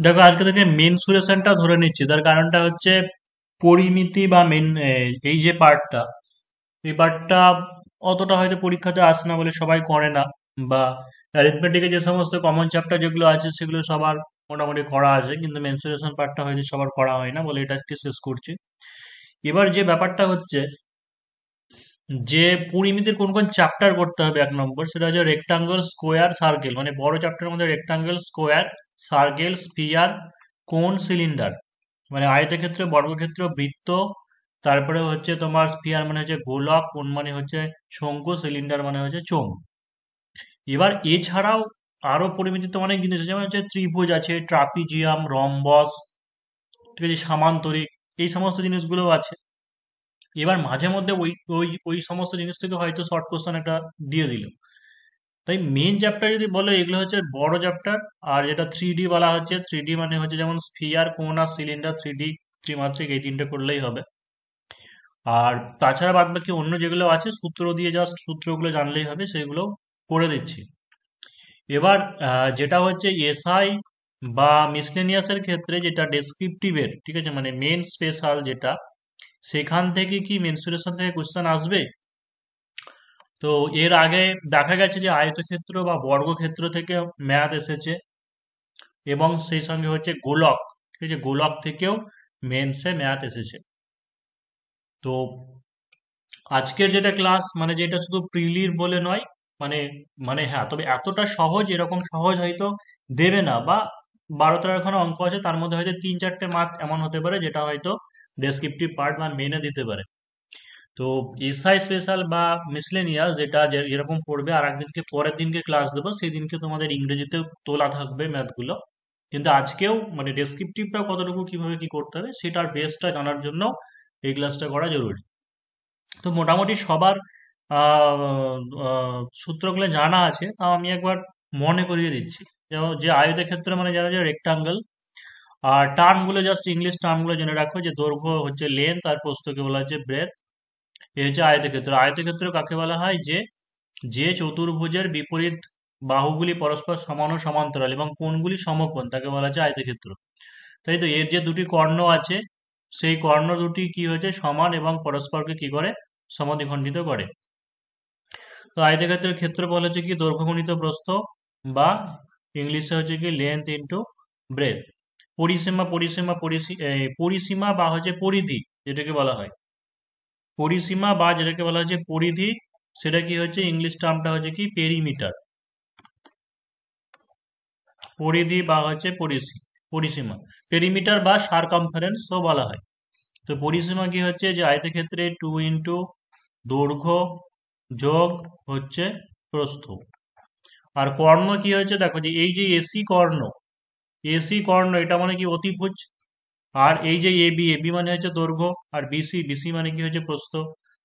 দেখো আজকে থেকে মেনসুরেশনটা ধরে নিচ্ছি, তার কারণটা হচ্ছে পরিমিতি বা এই যে পার্টটা, এই পার্টটা অতটা হয়তো পরীক্ষাতে আসে না বলে সবাই করে না। বা অ্যারিথমেটিকে যে সমস্ত কমন চ্যাপ্টার যেগুলো আছে সেগুলো সবার মোটামুটি করা আছে, কিন্তু মেনসুরেশন পার্টটা হয়তো সবার করা হয় না বলে এটাকে শেষ করছি। এবার যে ব্যাপারটা হচ্ছে যে পরিমিতির কোন কোন চ্যাপ্টার করতে হবে, এক নম্বর সেটা হচ্ছে রেক্টাঙ্গল, স্কোয়ার, সার্কেল। মানে বড় চ্যাপ্টারের মধ্যে রেক্টাঙ্গল, স্কোয়ার, সার্কেল, স্পিয়ার, কোন, সিলিন্ডার। মানে আয়তক্ষেত্র, বর্গক্ষেত্র, বৃত্ত, তারপরে হচ্ছে তোমার স্পিয়ার মানে হচ্ছে গোলক, কোন মানে হচ্ছে শঙ্কু, সিলিন্ডার মানে হচ্ছে চোঙ। এবার এছাড়াও আরো পরিমিতিতে অনেক জিনিস আছে, যেমন হচ্ছে ত্রিভুজ আছে, ট্রাপিজিয়াম, রম্বস, ঠিক আছে, সামান্তরিক, এই সমস্ত জিনিসগুলো আছে। এবার মাঝে মধ্যে ওই ওই ওই সমস্ত জিনিস থেকে হয়তো শর্ট কোশ্চেন একটা দিয়ে দিল। তাই মেন চ্যাপ্টার যদি বলো, এগুলো হচ্ছে বড় চ্যাপ্টার। আর যেটা থ্রি ডি বলা হচ্ছে, থ্রি ডি মানে হচ্ছে যেমন স্ফিয়ার, কোন আর সিলিন্ডার, থ্রি ডি, ত্রিমাত্রিক, এই তিনটে করলেই হবে। আর তাছাড়া বাদ বাকি অন্য যেগুলো আছে সূত্র দিয়ে, জাস্ট সূত্রগুলো জানলেই হবে, সেগুলো করে দিচ্ছি। এবার যেটা হচ্ছে এসআই বা মিসলেনিয়াসের ক্ষেত্রে যেটা ডেসক্রিপটিভের, ঠিক আছে, মানে মেন স্পেশাল যেটা, সেখান থেকে কি মেনসুরেশন থেকে কোশ্চেন আসবে? তো এর আগে দেখা গেছে যে আয়তক্ষেত্র বা বর্গক্ষেত্র থেকে ম্যাথ এসেছে, এবং সেই সঙ্গে হচ্ছে গোলক, ঠিক আছে, গোলক থেকেও মেন্সে ম্যাথ এসেছে। তো আজকের যেটা ক্লাস, মানে যেটা শুধু প্রিলির বলে নয়, মানে মানে হ্যাঁ, তবে এতটা সহজ, এরকম সহজ হয়তো দেবে না। বা 12-13খানা অঙ্ক আছে, তার মধ্যে হয়তো 3-4টে মার্ক এমন হতে পারে যেটা হয়তো ডেসক্রিপটিভ পার্ট বা মেনে দিতে পারে। তো এসআই স্পেশাল বা মিসলেনিয়াস যেটা যেরকম পড়বে, আর একদিনকে পরের দিনকে ক্লাস দেবো, সেই দিনকে তোমাদের ইংরেজিতেও তোলা থাকবে ম্যাথগুলো। কিন্তু আজকেও মানে ডেসক্রিপটিভটা কতটুকু কিভাবে কি করতে হবে সেটার বেসটা জানার জন্য এই ক্লাসটা করা জরুরি। তো মোটামুটি সবার আহ, সূত্রগুলো জানা আছে, তাও আমি একবার মনে করিয়ে দিচ্ছি। যেমন যে আয়তের ক্ষেত্রে মানে যারা যে রেক্টাঙ্গেল, আর টার্মগুলো জাস্ট ইংলিশ টার্মগুলো জেনে রাখো, যে দৈর্ঘ্য হচ্ছে লেন্থ, আর প্রস্থকে বলা হচ্ছে ব্রেথ। এই হচ্ছে আয়তক্ষেত্র। আয়তক্ষেত্র কাকে বলা হয়? যে যে চতুর্ভুজের বিপরীত বাহুগুলি পরস্পর সমান ও সমান্তরাল এবং কোণগুলি সমকোণ, তাকে বলা হচ্ছে আয়তক্ষেত্র। তাই তো, এর যে দুটি কর্ণ আছে, সেই কর্ণ দুটি কি হয়েছে, সমান এবং পরস্পরকে কি করে, সমদ্বিখণ্ডিত করে। তো আয়তক্ষেত্রের ক্ষেত্রফল হচ্ছে কি দৈর্ঘ্য গুণিত প্রস্থ, বা ইংলিশে হচ্ছে কি লেন্থ ইন্টু ব্রেথ। পরিসীমা, পরিসীমা বা হচ্ছে পরিধি যেটাকে বলা হয়, পরিসীমা বা যেটাকে বলা হচ্ছে পরিধি, সেটা কি হচ্ছে, ইংলিশ টার্মটা হচ্ছে কি পেরিমিটার। পরিধি বা হচ্ছে পরিসীমা, পেরিমিটার বা সারকামফারেন্সও বলা হয়। তো পরিসীমা কি হচ্ছে, যে আয়তক্ষেত্রে 2 ইন্টু দৈর্ঘ্য যোগ হচ্ছে প্রস্থ। আর কর্ণ কি হয়েছে, দেখো যে এই যে এসি কর্ণ, এসি কর্ণ এটা মানে কি অতিভুজ। আর এই যে এবি, এবি মানে হচ্ছে দৈর্ঘ্য, আর বিসি, বিসি মানে কি হচ্ছে প্রস্থ।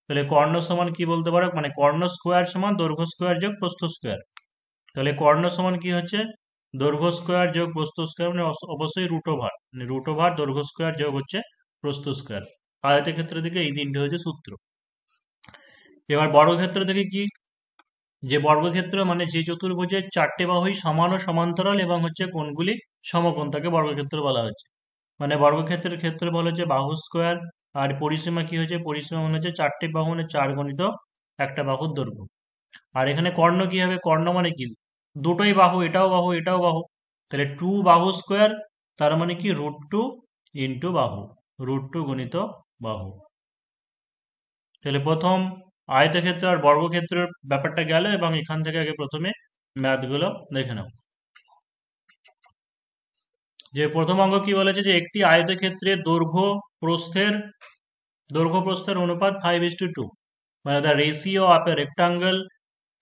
তাহলে কর্ণ সমান কি বলতে পারো, মানে কর্ণ স্কোয়ার সমান দৈর্ঘ্য স্কোয়ার যোগ প্রস্থ স্কোয়ার। তাহলে কর্ণ সমান কি হচ্ছে, দৈর্ঘ্য স্কোয়ার যোগ প্রস্থ স্কোয়ার, মানে অবশ্যই রুট ওভার, মানে রুট ওভার দৈর্ঘ্য স্কোয়ার যোগ হচ্ছে প্রস্থ স্কোয়ার। আয়তের ক্ষেত্রে থেকে এই তিনটে হচ্ছে সূত্র। এবার বর্গক্ষেত্র থেকে কি, যে বর্গক্ষেত্র মানে যে চতুর্ভুজের চারটে বাহুই সমান ও সমান্তরাল এবং হচ্ছে কোণগুলি সমকোণ, তাকে বর্গক্ষেত্র বলা হচ্ছে। মানে বর্গক্ষেত্রের ক্ষেত্রফল হচ্ছে বাহু স্কোয়ার। আর পরিসীমা কি হচ্ছে, পরিসীমা মানে হচ্ছে চারটে বাহু মানে 4 গুণিত একটা বাহুর দৈর্ঘ্য। আর এখানে কর্ণ কি হবে, কর্ণ মানে কি, দুটোই বাহু, এটাও বাহু এটাও বাহু। তাহলে 2 বাহু স্কোয়ার, তার মানে কি √2 ইন্টু বাহু, √2 গুণিত বাহু। তাহলে প্রথম আয়তক্ষেত্র আর বর্গক্ষেত্রের ব্যাপারটা গেল, এবং এখান থেকে আগে প্রথমে ম্যাথগুলো দেখে নাও। যে প্রথম অঙ্ক কি বলেছে, যে একটি আয়তক্ষেত্রের দৈর্ঘ্য প্রস্থের অনুপাত 5:2, মানে the ratio of a rectangle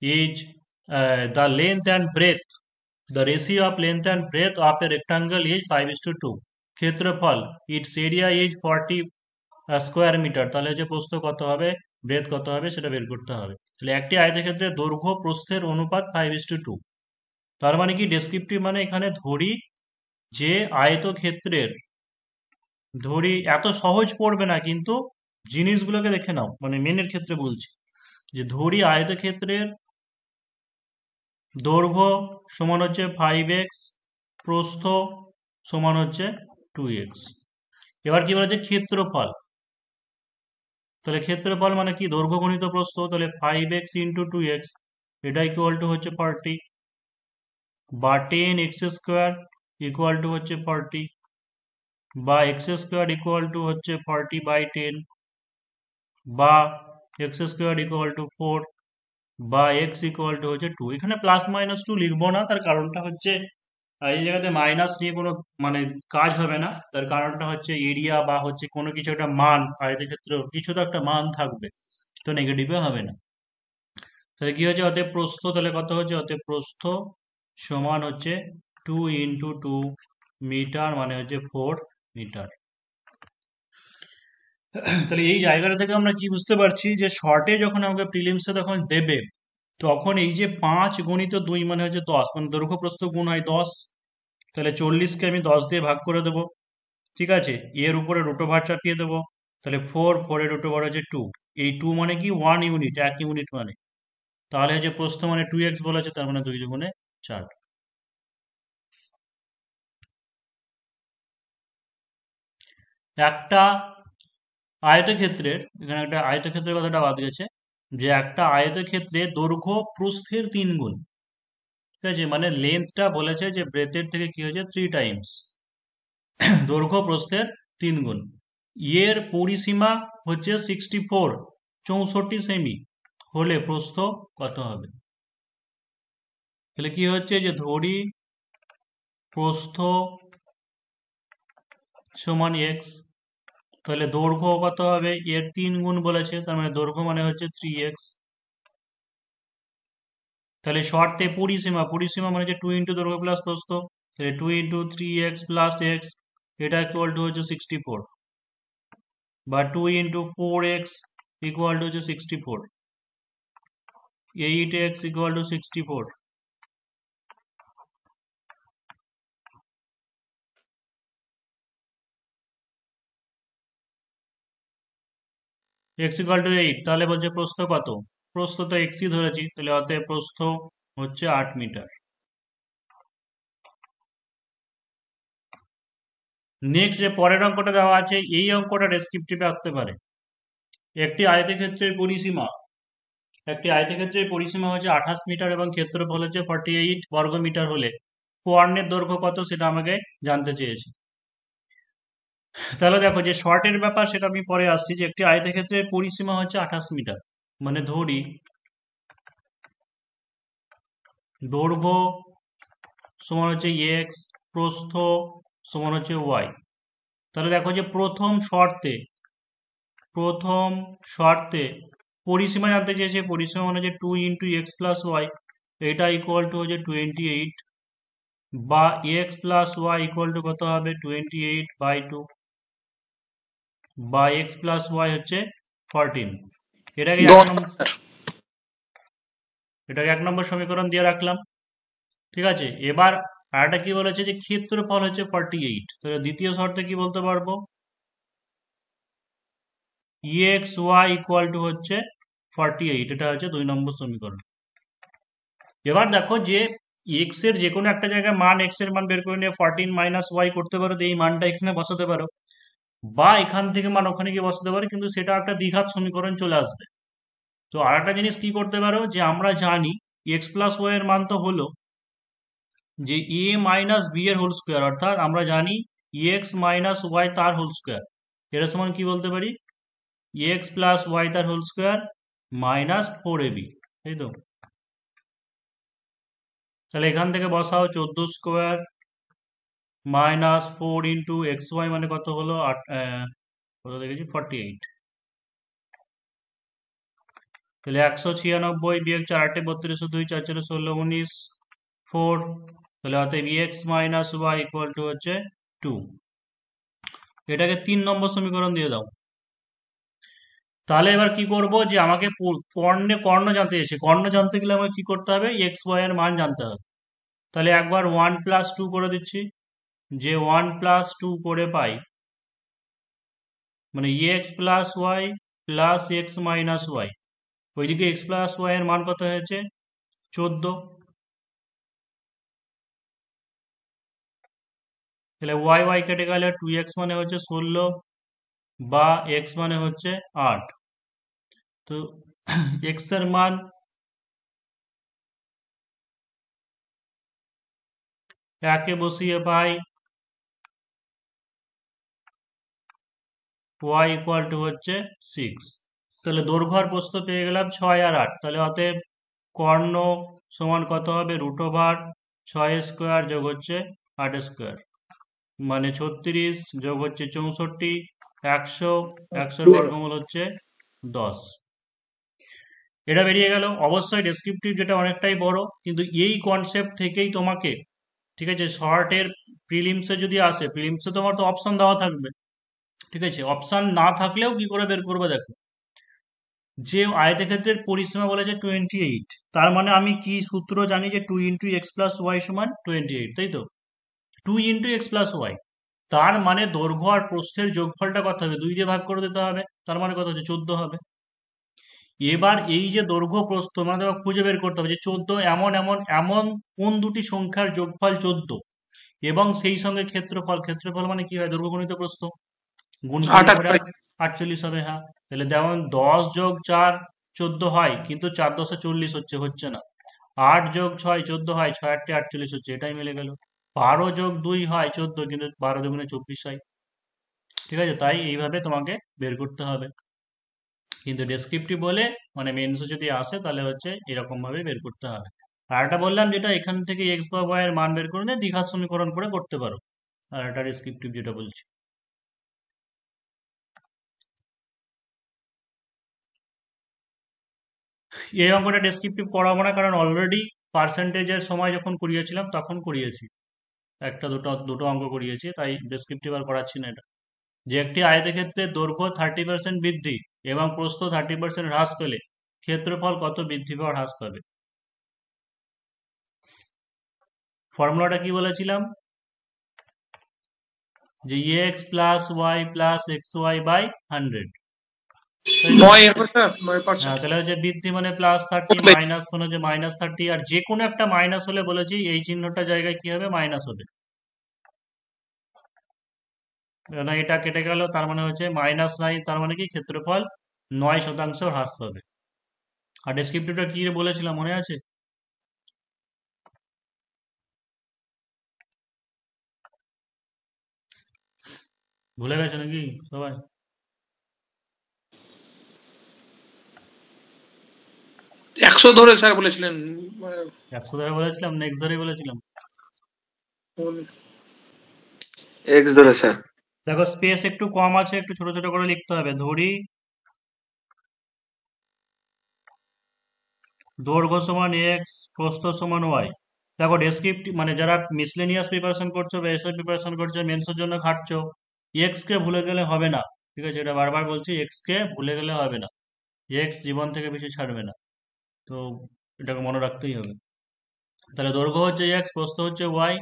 is the length and breadth, the ratio of length and breadth of a rectangle is 5:2। ক্ষেত্রফল, its area is 40 square metre. তাহলে যে প্রস্থ কত হবে, ব্রেথ কত হবে, সেটা বের করতে হবে। তাহলে একটি আয়তক্ষেত্রের দৈর্ঘ্য প্রস্থের অনুপাত 5:2। তার মানে কি, ডেসক্রিপটিভ মানে এখানে ধরি যে আয়তক্ষেত্রের, ধরি এত সহজ পড়বে না, কিন্তু জিনিসগুলোকে দেখে নাও, মানে মেনের ক্ষেত্রে বলছি, যে ধরি আয়তক্ষেত্রের দৈর্ঘ্য সমান হচ্ছে 5x, প্রস্থ সমান হচ্ছে 2x। এবার কি বলেছে ক্ষেত্রফল, তাহলে ক্ষেত্রফল মানে কি দৈর্ঘ্য গণিত প্রস্থ, তাহলে 5x ইন্টু 2x এটা ইকুয়াল টু হচ্ছে 40, বা 10x স্কোয়ার ইকুয়াল টু হচ্ছে 40, বা এক্স স্কোয়ার ইকুয়াল টু হচ্ছে 40/10, বা এক্স স্কোয়ার ইকুয়াল টু 4, বা এক্স ইকুয়াল টু হচ্ছে 2। এখানে প্লাস মাইনাস 2 লিখবো না, তার কারণটা হচ্ছে এই জায়গাতে মাইনাস নিয়ে কোনো মানে কাজ হবে না। তার কারণটা হচ্ছে এরিয়া বা হচ্ছে কোনো কিছু একটা মান, আয়তক্ষেত্র কিছু তো একটা মান থাকবে, তো নেগেটিভে হবে না। তাহলে কি হচ্ছে অতএব প্রস্থ, তাহলে কত হচ্ছে অতএব প্রস্থ সমান হচ্ছে 2 × 2 মিটার, মানে হচ্ছে 4 মিটার। তাহলে এই জায়গাটা থেকে আমরা কি বুঝতে পারছি যে শর্টে যখন আমাকে প্রিলিমসে তখন দেবে, তখন এই যে 5 × 2 মানে হচ্ছে 10, মানে দৈর্ঘ্য প্রস্থ গুণ হয় 10, তাহলে 40কে আমি 10 দিয়ে ভাগ করে দেবো, ঠিক আছে, এর উপরে √ওভার চাপিয়ে দেবো, তাহলে 4 এর √ওভার হচ্ছে 2, এই 2 মানে কি 1 ইউনিট, 1 ইউনিট মানে, তাহলে হচ্ছে প্রস্থ মানে 2x বলেছে, তার মানে 2 × 4। একটা আয়তক্ষেত্রের, এখানে একটা আয়তক্ষেত্রের কথাটা বাদ গেছে, যে একটা আয়তক্ষেত্রে দৈর্ঘ্য প্রস্থের 3 গুণ, ঠিক আছে, মানে লেন্থটা বলেছে যে ব্রেথের থেকে কি হয়েছে 3 টাইমস, দৈর্ঘ্য প্রস্থের 3 গুণ, এর পরিসীমা হচ্ছে 64 সেমি হলে প্রস্থ কত হবে? তাহলে কি হচ্ছে যে ধরি প্রস্থ সমান এক্স, তাহলে দৈর্ঘ্য কত হবে, এর 3 গুণ বলেছে, তার মানে দৈর্ঘ্য মানে হচ্ছে 3x। তাহলে শর্তে পরিসীমা, পরিসীমা মানে হচ্ছে 2 × দৈর্ঘ্য প্লাস প্রস্থ, তাহলে 2 × 3x প্লাস x এটা ইকুয়াল টু হচ্ছে 64, বা 2 × 4x ইকুয়াল টু হচ্ছে 64, 8x equal to 64। x equal to 8, তাহলে বলছে প্রস্থ কত, প্রস্থ তো xই ধরেছি, তাহলে অতএব প্রস্থ হচ্ছে 8 মিটার। নেক্সট যে পরের অঙ্কটা দেওয়া আছে, এই অঙ্কটা ডেসক্রিপটিভে আসতে পারে। একটি আয়তক্ষেত্রের পরিসীমা, একটি আয়তক্ষেত্রের পরিসীমা হচ্ছে 28 মিটার এবং ক্ষেত্রফল হচ্ছে 48 বর্গ মিটার হলে কর্ণের দৈর্ঘ্য কত সেটা আমাকে জানতে চেয়েছে। তাহলে দেখো যে শর্টের ব্যাপার সেটা আমি পরে আসছি, যে একটি আয়তক্ষেত্রের পরিসীমা হচ্ছে 28 মিটার, মানে ধরি দৈর্ঘ্য সমান হচ্ছে এক্স, প্রস্থ সমান হচ্ছে ওয়াই। তাহলে দেখো যে প্রথম শর্তে পরিসীমা জানতে চেয়েছে, পরিসীমা মানে হচ্ছে 2 × x প্লাস ওয়াই, এটা ইকুয়াল টু হচ্ছে 28, বা x plus y equal to কত হবে 28/2, বা এক্স প্লাস ওয়াই হচ্ছে 14। এটাকে এক নম্বর, এটাকে 1 নম্বর সমীকরণ দিয়ে রাখলাম, ঠিক আছে। এবার আরেকটা কি বলেছে যে ক্ষেত্রফল হচ্ছে 48, তাহলে দ্বিতীয় শর্তে কি বলতে পারবো, এক্স ওয়াই ইকুয়াল টু হচ্ছে 48, এটা হচ্ছে 2 নম্বর সমীকরণ। এবার দেখো যে এক্স এর যে কোনো একটা জায়গায় মান, এক্স এর মান বের করে নিয়ে 14 মাইনাস ওয়াই করতে পারো, তো এই মানটা এখানে বসাতে পারো, বা এখান থেকে মান ওখানে গিয়ে বসাতে পারো, কিন্তু সেটা একটা দ্বিঘাত সমীকরণ চলে আসবে। তো আর একটা জিনিস কি করতে পারো, যে আমরা জানি এক্স প্লাস ওয়াই এর মান তো হলো যে এ মাইনাস বি এর হোল স্কোয়ার, অর্থাৎ আমরা জানি এক্স মাইনাস ওয়াই তার হোল স্কোয়ার, এটা সমান কি বলতে পারি, এক্স প্লাস ওয়াই তার হোল স্কোয়ার মাইনাস 4ab, তাই তো। তাহলে এখান থেকে বসাও 14² মাইনাস 4 × xy, মানে কত হলো কত দেখেছি 48, তাহলে 196 বিয়োগ 4 × 8 = 32, 2 4 4 16 19 4, তাহলে অতএব x minus y equal to হচ্ছে 2। এটাকে 3 নম্বর সমীকরণ দিয়ে দাও। তাহলে এবার কি করব, যে আমাকে কর্ণ জানতে চেয়েছে, কর্ণ জানতে গেলে আমাকে কি করতে হবে, এক্স ওয়াই এর মান জানতে হবে। তাহলে একবার 1 + 2 করে দিচ্ছি, যে 1 + 2 করে পাই, মানে x plus y plus x minus y, ওইদিকে এক্স প্লাস ওয়াই এর মান কত হয়েছে 14, তাহলে ওয়াই ওয়াই কেটে গেলে 2x মানে হচ্ছে 16 বা এক্স মানে হচ্ছে 8। তো এক্স এর মান একে বসিয়ে পাই ওয়াই ইকুয়াল টু হচ্ছে 6। তাহলে দৈর্ঘ্য আর প্রস্থ পেয়ে গেলাম 6 আর 8। তাহলে অতএব কর্ণ সমান কত হবে, √ওভার 6 স্কোয়ার যোগ হচ্ছে 8 স্কোয়ার, মানে 36 যোগ হচ্ছে 64, 100, 100-র বর্গমূল হচ্ছে 10। এটা বেরিয়ে গেল। অবশ্যই ডেসক্রিপটিভ যেটা অনেকটাই বড়, কিন্তু এই কনসেপ্ট থেকেই তোমাকে, ঠিক আছে, শর্টের প্রিলিমসে যদি আসে, প্রিলিমসে তোমার তো অপশন দেওয়া থাকবে, ঠিক আছে, অপশন না থাকলেও কি করে বের করবে দেখো, যে আয়তক্ষেত্রের পরিসীমা বলেছে 28, তার মানে আমি কি সূত্র জানি যে 2 × x+y সমান 28, তাই তো, 2 × x+y, তার মানে দৈর্ঘ্য আর প্রস্থের যোগফলটা কত হবে, 2 দিয়ে ভাগ করে দিতে হবে, তার মানে কত হচ্ছে 14 হবে। এবার এই যে দৈর্ঘ্য প্রস্থ মানে তোমাকে খুঁজে বের করতে হবে যে 14 এমন এমন এমন কোন দুটি সংখ্যার যোগফল 14, এবং সেই সঙ্গে ক্ষেত্রফল, ক্ষেত্রফল মানে কি হয়, দৈর্ঘ্য গুণিত প্রস্থ, গুণ করলে পরে 48 হবে। হ্যাঁ, তাহলে যেমন 10 যোগ 4 14 হয়, কিন্তু 4 10 40 হচ্ছে না। 8 যোগ 6 14 হয়, 6 8 48 হচ্ছে, এটাই মিলে গেল। 12 যোগ 2 হয় 14, কিন্তু 12 দুগুণে 24 হয়। ঠিক আছে, তাই এইভাবে তোমাকে বের করতে হবে। কিন্তু ডেসক্রিপটিভ বলে মানে মেন্সে যদি আসে তাহলে হচ্ছে এরকম ভাবে বের করতে হবে। আর একটা বললাম যেটা এখান থেকে এক্স বা ওয়াই এর মান বের করে নিয়ে দ্বিঘাত সমীকরণ করে করতে পারো। আর একটা ডেসক্রিপটিভ যেটা বলছি, এই অঙ্কটা ডেসক্রিপটিভ করাবো না, কারণ অলরেডি পার্সেন্টেজের সময় যখন করিয়েছিলাম তখন করিয়েছি, একটা দুটো দুটো অঙ্ক করিয়েছি, তাই ডেসক্রিপটিভ আর করাচ্ছি না এটা। যে একটি আয়তক্ষেত্রে দৈর্ঘ্য 30% বৃদ্ধি এবং প্রস্থ 30% হ্রাস পেলে ক্ষেত্রফল কত বৃদ্ধি বা হ্রাস পাবে। ফর্মুলাটা কি বলেছিলাম, যে x plus y plus x y by 100, তাই তো? 9%। হ্যাঁ, তাহলে হচ্ছে বৃদ্ধি মানে +30, মাইনাস মানে হচ্ছে -30, আর যে কোনো একটা মাইনাস হলে বলেছি এই চিহ্নটা জায়গায় কি হবে, মাইনাস হবে। না, এটা কেটে গেল, তার মানে হচ্ছে -9, তার মানে কি ক্ষেত্রফল 9% হ্রাস পাবে। আর ডেসক্রিপটিভটা কি বলেছিলাম মনে আছে? ভুলে গেছে নাকি সবাই? 100 ধরে স্যার বলেছিলেন। 100 ধরে বলেছিলাম না, এক্স ধরে বলেছিলাম? এক্স ধরে স্যার। দেখো স্পেস একটু কম আছে, একটু ছোট ছোট করে লিখতে হবে। ধরি দৈর্ঘ্য সমান এক্স, প্রস্থ সমান ওয়াই। দেখো ডেসক্রিপটিভ মানে যারা মিসলেনিয়াস প্রিপারেশন করছো বা এসআই প্রিপারেশন করছো, মেন্সের জন্য খাটছো, এক্স কে ভুলে গেলে হবে না। ঠিক আছে, এটা বারবার বলছি, এক্স কে ভুলে গেলে হবে না, এক্স জীবন থেকে বেশি ছাড়বে না। তো এটাকে মনে রাখতেই হবে। তাহলে দৈর্ঘ্য হচ্ছে এক্স, প্রস্থ হচ্ছে ওয়াই,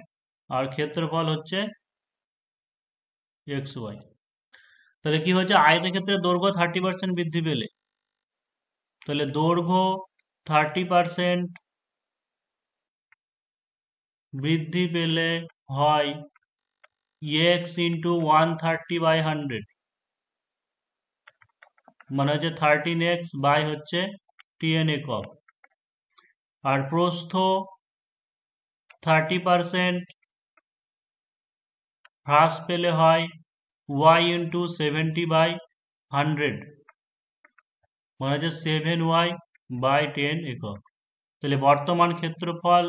আর ক্ষেত্রফল হচ্ছে এক্স ওয়াই। তাহলে কি হচ্ছে, আয়তক্ষেত্রে দৈর্ঘ্য 30% বৃদ্ধি পেলে, তাহলে দৈর্ঘ্য 30% বৃদ্ধি পেলে হয় এক্স ইন্টু 130/100, মানে হচ্ছে 13x বাই হচ্ছে 10 একক। আর প্রস্থ 30% হ্রাস পেলে হয় y ইন্টু 70/100, মানে হচ্ছে 7y/10 একক। তাহলে বর্তমান ক্ষেত্রফল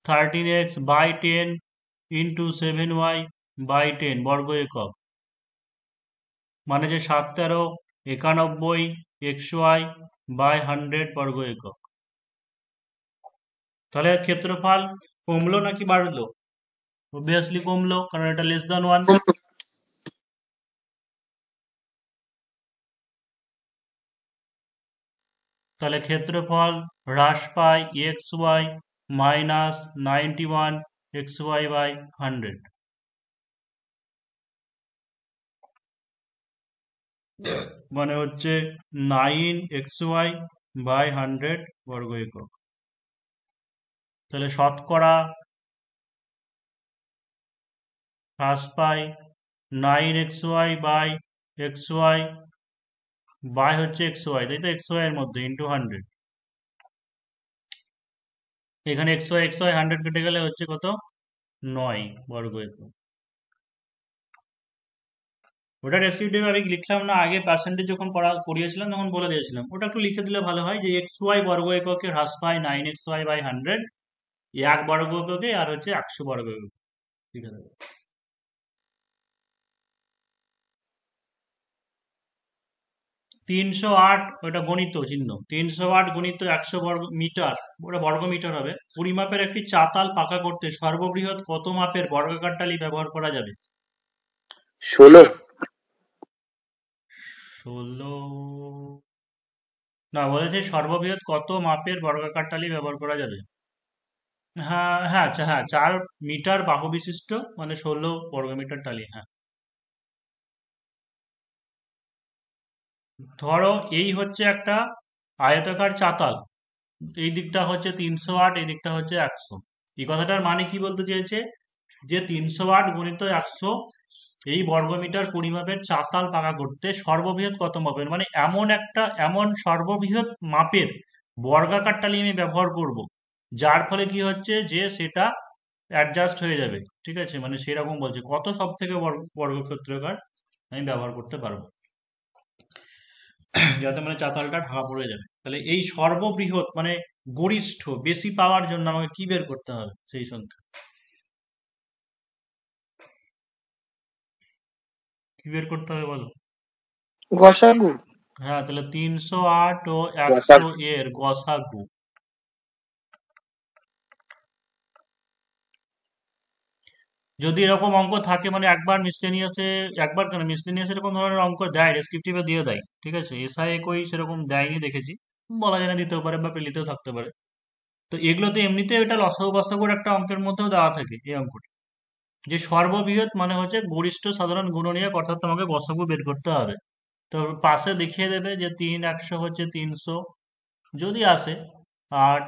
13x/10 ইন্টু 7y/10 বর্গ একক, মানে যে 7-13-91 xy/100 বর্গ একক। তাহলে ক্ষেত্রফল কমলো নাকি বাড়লো? অবভিয়াসলি কমলো, কারণ এটা <1। তাহলে ক্ষেত্রফল হ্রাস পায় এক্স ওয়াই -91 xy/100, মানে হচ্ছে 9 xy/100 বর্গ একক। তাহলে শতকরা হ্রাস পাই 9xy বাই xy বাই হচ্ছে xy, তাই তো, xy এর মধ্যে ইন্টু 100। এখানে xy 100 কেটে গেলে হচ্ছে কত, 9 বর্গ একক। ওটা ডেসক্রিপটিভ আমি লিখলাম না, আগে পার্সেন্টেজ যখন পড়িয়েছিলাম তখন বলে দিয়েছিলাম, ওটা একটু লিখে দিলে ভালো হয় যে xy বর্গ এককে হ্রাস পায় 9xy বাই 100, 1 বর্গ এককে আর হচ্ছে 100 বর্গ একক, লিখে দেবো। 308, ওটা গণিত চিহ্ন, 308 গুণিত 100 বর্গ মিটার, ওটা বর্গ মিটার হবে। পরিমাপের একটি চাতাল পাকা করতে সর্ববৃহৎ কত মাপের বর্গাকার টালি ব্যবহার করা যাবে? 16। 16 না, বলেছে সর্ববৃহৎ কত মাপের বর্গাকার টালি ব্যবহার করা যাবে। হ্যাঁ হ্যাঁ, আচ্ছা, হ্যাঁ, 4 মিটার বাহু বিশিষ্ট, মানে 16 বর্গমিটার টালি। হ্যাঁ, ধরো এই হচ্ছে একটা আয়তাকার চাতাল, এই দিকটা হচ্ছে 308, এই দিকটা হচ্ছে 100। এই কথাটার মানে কি বলতে চেয়েছে, যে 308 গুণিত 100 এই বর্গমিটার পরিমাপের চাতাল পাকা করতে সর্ববৃহৎ কত মাপের, মানে এমন সর্ববৃহৎ মাপের বর্গাকার টালি আমি ব্যবহার করব, যার ফলে কি হচ্ছে যে সেটা অ্যাডজাস্ট হয়ে যাবে। ঠিক আছে, মানে সেরকম বলছে কত সব থেকে বর্গক্ষেত্রাকার আমি ব্যবহার করতে পারবো, যাতে মানে চাতালটা ঢাকা পড়ে যাবে। তাহলে এই সর্ববৃহৎ মানে গরিষ্ঠ, বেশি পাওয়ার জন্য আমাকে কি বের করতে হবে, সেই সংখ্যা কি বের করতে হবে বলো? গসাগু। হ্যাঁ, তাহলে 308 ও 100 এর গসাগু। যদি এরকম অঙ্ক থাকে, মানে একবার কেন মিসলেনিয়াসে এরকম ধরনের অঙ্ক দেয়, ডেসক্রিপটিভে দিয়ে দেয়, ঠিক আছে, এসআই কই সেরকম দেয়নি দেখেছি, বলা যায় না, দিতেও পারে বা পেলিতেও থাকতে পারে। তো এগুলোতে এমনিতে এটা লসাগু গসাগুর একটা অঙ্কের মধ্যেও দেওয়া থাকে এই অঙ্কটা, যে সর্ববৃহৎ মানে হচ্ছে গরিষ্ঠ সাধারণ গুণনীয়ক, অর্থাৎ তোমাকে গসাগু বের করতে হবে। তো পাশে দেখিয়ে দেবে যে 100 হচ্ছে 300, যদি আসে 8,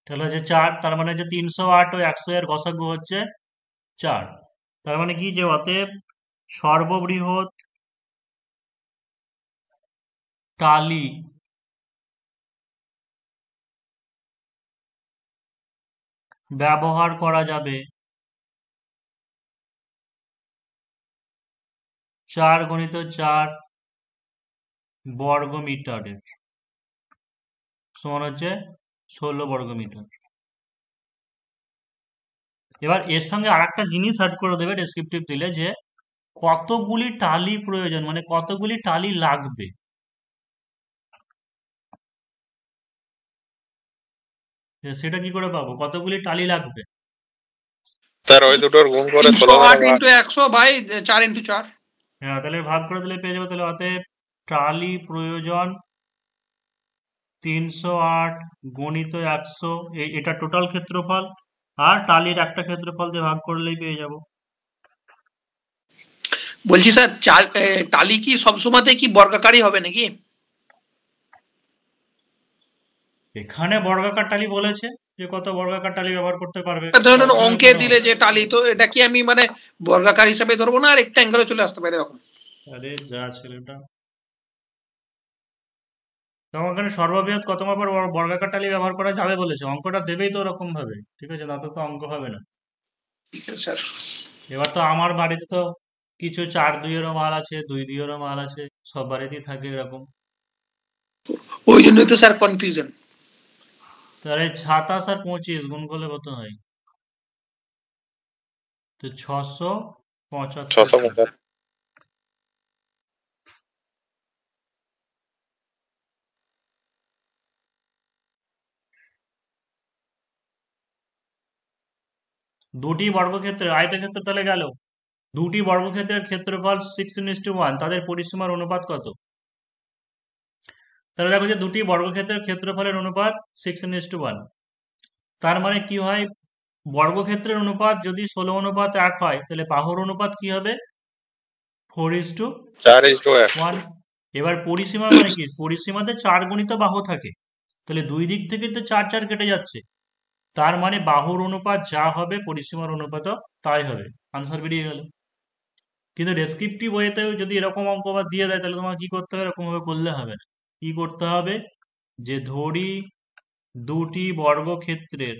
তাহলে হচ্ছে 4, তার মানে যে 308 ও 100 এর গসাগু হচ্ছে 4। তার মানে কি, যে অতএব সর্ববৃহৎ টালি ব্যবহার করা যাবে 4 গুণিত 4 বর্গ মিটারের, সমান হচ্ছে 16 বর্গ মিটার। এবার এর সঙ্গে আর একটা জিনিস অ্যাড করে দেবে ডেসক্রিপটিভ দিলে, যে কতগুলি টালি প্রয়োজন, মানে কতগুলি টালি লাগবে। সেটা কি করে পাবো, কতগুলি টালি লাগবে? স্যার ওই দুটোর গুণ করে 308 ইন্টু 100 বাই 4 ইন্টু 4। হ্যাঁ, তাহলে ভাগ করে দিলে পেয়ে যাবে। তাহলে অতএব টালি প্রয়োজন 308 গুণিত 100, এটা টোটাল ক্ষেত্রফল, আর টালির একটা ক্ষেত্রফল দিয়ে ভাগ করলেই পেয়ে যাব। বলছি স্যার, টালি কি সবসময়তে কি বর্গাকারই হবে নাকি? এখানে বর্গাকার টালি বলেছে, যে কত বর্গাকার টালি ব্যবহার করতে পারবে, ধরুন সবসময় অঙ্কে কোনো দিলে যে টালি, তো এটা কি আমি মানে বর্গাকার হিসাবে ধরবো না আর রেক্ট্যাঙ্গেলে চলে আসতে পারে এরকম? আরে যা ছেলেটা, তখন ওখানে সর্ববৃহৎ কত মাপের বর্গাকার টালি ব্যবহার করা যাবে বলেছে, অঙ্কটা দেবেই তো ওরকম ভাবে, ঠিক আছে, না তো তো অঙ্ক হবে না। ঠিক আছে স্যার। এবার তো আমার বাড়িতে তো কিছু 4-2-এরও মাল আছে, 2-2-এরও মাল আছে, সব বাড়িতেই থাকে এরকম। ওই জন্যই তো স্যার কনফিউশন। তাহলে 27 আর 25 গুণ করলে কত হয়, তো 675। দুটি বর্গক্ষেত্রের আয়তক্ষেত্র তাহলে গেল, দুটি বর্গক্ষেত্রের ক্ষেত্রফল 16:1, তাদের পরিসীমার অনুপাত কত? তাহলে দেখো যে দুটি বর্গক্ষেত্রের ক্ষেত্রফলের অনুপাত 16:1, তার মানে কি হয়, বর্গক্ষেত্রের অনুপাত যদি 16:1 হয়, তাহলে বাহুর অনুপাত কি হবে, 4:1। 4:1। এবার পরিসীমা মানে কি, পরিসীমাতে 4 গুণিত বাহু থাকে, তাহলে দুই দিক থেকে তো 4 4 কেটে যাচ্ছে, তার মানে বাহুর অনুপাত যা হবে পরিসীমার অনুপাতও তাই হবে, আনসার বেরিয়ে গেল। কিন্তু ডেসক্রিপটিভ ওয়েতেও যদি এরকম অঙ্ক আবার দিয়ে দেয়, তাহলে তোমার কি করতে হবে, এরকম ভাবে করলে হবে না। কি করতে হবে, যে ধরি দুটি বর্গক্ষেত্রের